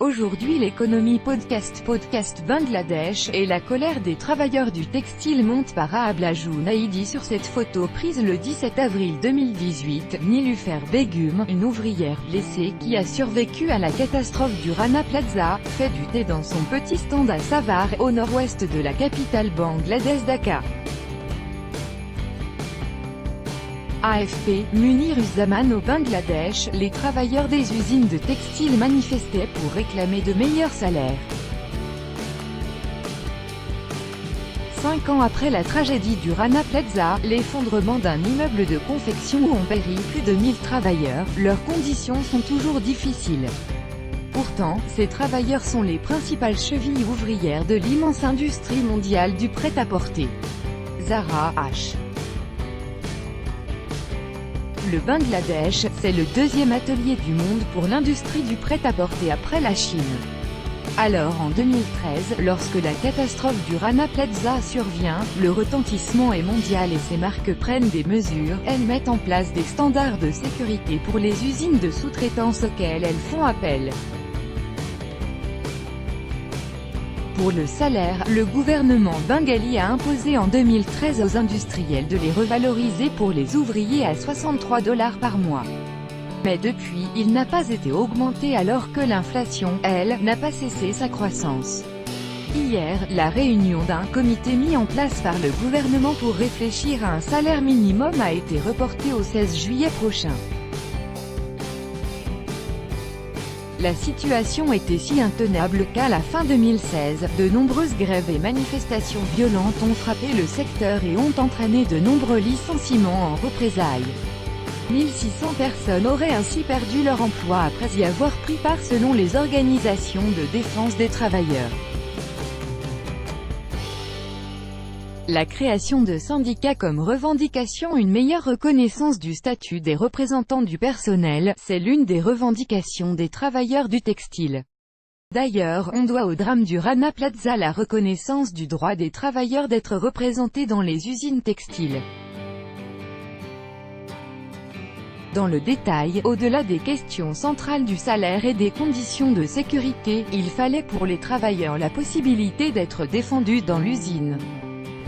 Aujourd'hui l'économie podcast Bangladesh, et la colère des travailleurs du textile monte par Ablajou Naïdi. Sur cette photo prise le 17 avril 2018, Nilufer Begum, une ouvrière blessée, qui a survécu à la catastrophe du Rana Plaza, fait du thé dans son petit stand à Savar, au nord-ouest de la capitale bangladesh Dhaka. AFP, Munir-uz-Zaman. Au Bangladesh, les travailleurs des usines de textiles manifestaient pour réclamer de meilleurs salaires. 5 ans après la tragédie du Rana Plaza, l'effondrement d'un immeuble de confection où ont péri plus de 1000 travailleurs, leurs conditions sont toujours difficiles. Pourtant, ces travailleurs sont les principales chevilles ouvrières de l'immense industrie mondiale du prêt-à-porter. Zara, H. Le Bangladesh, c'est le deuxième atelier du monde pour l'industrie du prêt-à-porter après la Chine. Alors en 2013, lorsque la catastrophe du Rana Plaza survient, le retentissement est mondial et ces marques prennent des mesures. Elles mettent en place des standards de sécurité pour les usines de sous-traitance auxquelles elles font appel. Pour le salaire, le gouvernement bengali a imposé en 2013 aux industriels de les revaloriser pour les ouvriers à $63 par mois. Mais depuis, il n'a pas été augmenté alors que l'inflation, elle, n'a pas cessé sa croissance. Hier, la réunion d'un comité mis en place par le gouvernement pour réfléchir à un salaire minimum a été reportée au 16 juillet prochain. La situation était si intenable qu'à la fin 2016, de nombreuses grèves et manifestations violentes ont frappé le secteur et ont entraîné de nombreux licenciements en représailles. 1600 personnes auraient ainsi perdu leur emploi après y avoir pris part selon les organisations de défense des travailleurs. La création de syndicats comme revendication. Une meilleure reconnaissance du statut des représentants du personnel, c'est l'une des revendications des travailleurs du textile. D'ailleurs, on doit au drame du Rana Plaza la reconnaissance du droit des travailleurs d'être représentés dans les usines textiles. Dans le détail, au-delà des questions centrales du salaire et des conditions de sécurité, il fallait pour les travailleurs la possibilité d'être défendus dans l'usine.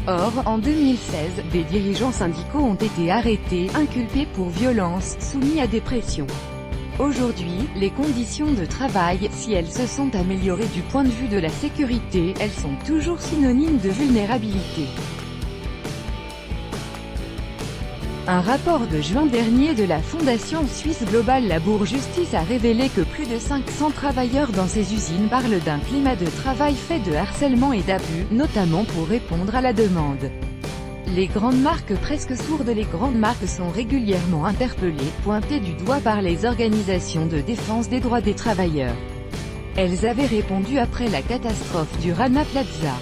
Or, en 2016, des dirigeants syndicaux ont été arrêtés, inculpés pour violence, soumis à des pressions. Aujourd'hui, les conditions de travail, si elles se sont améliorées du point de vue de la sécurité, elles sont toujours synonymes de vulnérabilité. Un rapport de juin dernier de la fondation suisse Global Labour Justice a révélé que plus de 500 travailleurs dans ces usines parlent d'un climat de travail fait de harcèlement et d'abus, notamment pour répondre à la demande. Les grandes marques presque sourdes. Les grandes marques sont régulièrement interpellées, pointées du doigt par les organisations de défense des droits des travailleurs. Elles avaient répondu après la catastrophe du Rana Plaza.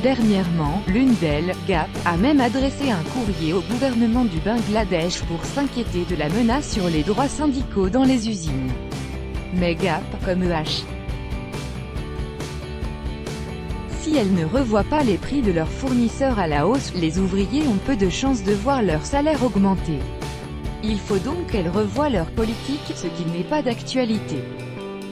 Dernièrement, l'une d'elles, Gap, a même adressé un courrier au gouvernement du Bangladesh pour s'inquiéter de la menace sur les droits syndicaux dans les usines. Mais Gap, comme EH, si elles ne revoient pas les prix de leurs fournisseurs à la hausse, les ouvriers ont peu de chances de voir leur salaire augmenter. Il faut donc qu'elles revoient leur politique, ce qui n'est pas d'actualité.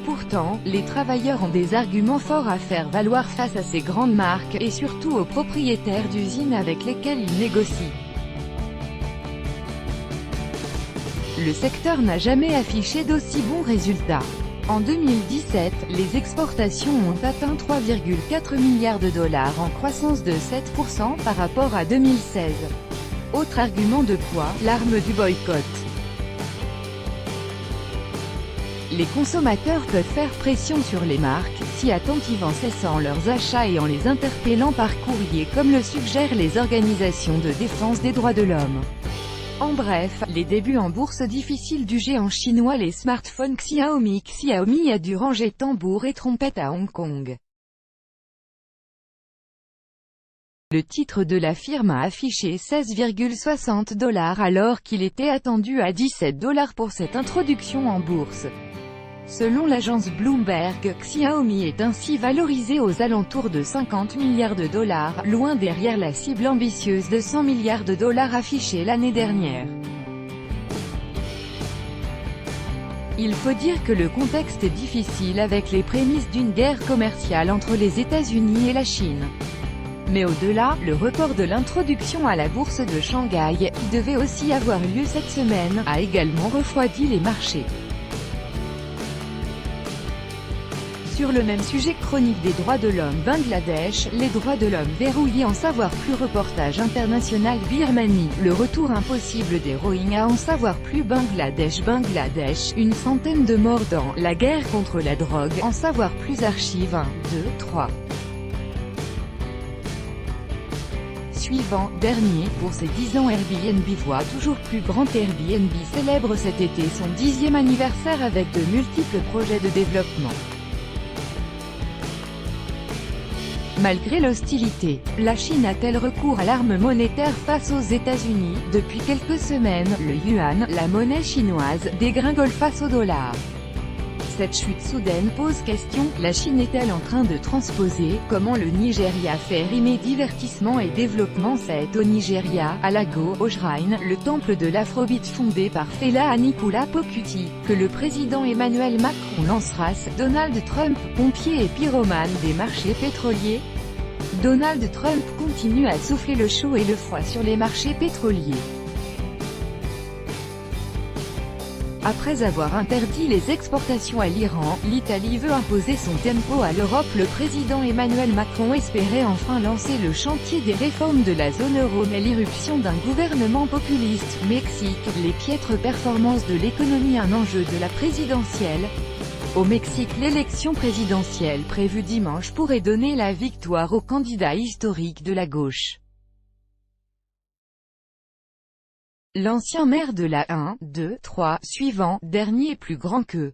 Pourtant, les travailleurs ont des arguments forts à faire valoir face à ces grandes marques, et surtout aux propriétaires d'usines avec lesquels ils négocient. Le secteur n'a jamais affiché d'aussi bons résultats. En 2017, les exportations ont atteint $3,4 milliards, en croissance de 7% par rapport à 2016. Autre argument de poids, l'arme du boycott. Les consommateurs peuvent faire pression sur les marques, si attentive en cessant leurs achats et en les interpellant par courrier comme le suggèrent les organisations de défense des droits de l'homme. En bref, les débuts en bourse difficiles du géant chinois. Les smartphones Xiaomi a dû ranger tambour et trompette à Hong Kong. Le titre de la firme a affiché $16,60 alors qu'il était attendu à $17 pour cette introduction en bourse. Selon l'agence Bloomberg, Xiaomi est ainsi valorisé aux alentours de $50 milliards, loin derrière la cible ambitieuse de $100 milliards affichée l'année dernière. Il faut dire que le contexte est difficile avec les prémices d'une guerre commerciale entre les États-Unis et la Chine. Mais au-delà, le report de l'introduction à la bourse de Shanghai, qui devait aussi avoir lieu cette semaine, a également refroidi les marchés. Sur le même sujet, chronique des droits de l'homme Bangladesh, les droits de l'homme verrouillés en savoir plus, reportage international Birmanie, le retour impossible des Rohingyas en savoir plus, Bangladesh, une centaine de morts dans la guerre contre la drogue en savoir plus, archive 1, 2, 3. Suivant, dernier, pour ses 10 ans Airbnb voit toujours plus grand. Airbnb célèbre cet été son 10e anniversaire avec de multiples projets de développement. Malgré l'hostilité, la Chine a-t-elle recours à l'arme monétaire face aux États-Unis? Depuis quelques semaines, le yuan, la monnaie chinoise, dégringole face au dollar. Cette chute soudaine pose question, la Chine est-elle en train de transposer, comment le Nigeria fait rimer divertissement et développement? C'est au Nigeria, à Lagos, au Shrine, le temple de l'Afrobeat fondé par Fela Anikulapo Kuti, que le président Emmanuel Macron lancera. Donald Trump, pompier et pyromane des marchés pétroliers. Donald Trump continue à souffler le chaud et le froid sur les marchés pétroliers. Après avoir interdit les exportations à l'Iran, l'Italie veut imposer son tempo à l'Europe. Le président Emmanuel Macron espérait enfin lancer le chantier des réformes de la zone euro, mais l'irruption d'un gouvernement populiste, Mexique, les piètres performances de l'économie, un enjeu de la présidentielle. Au Mexique, l'élection présidentielle prévue dimanche pourrait donner la victoire au candidat historique de la gauche. L'ancien maire de la 1, 2, 3, suivant, dernier plus grand que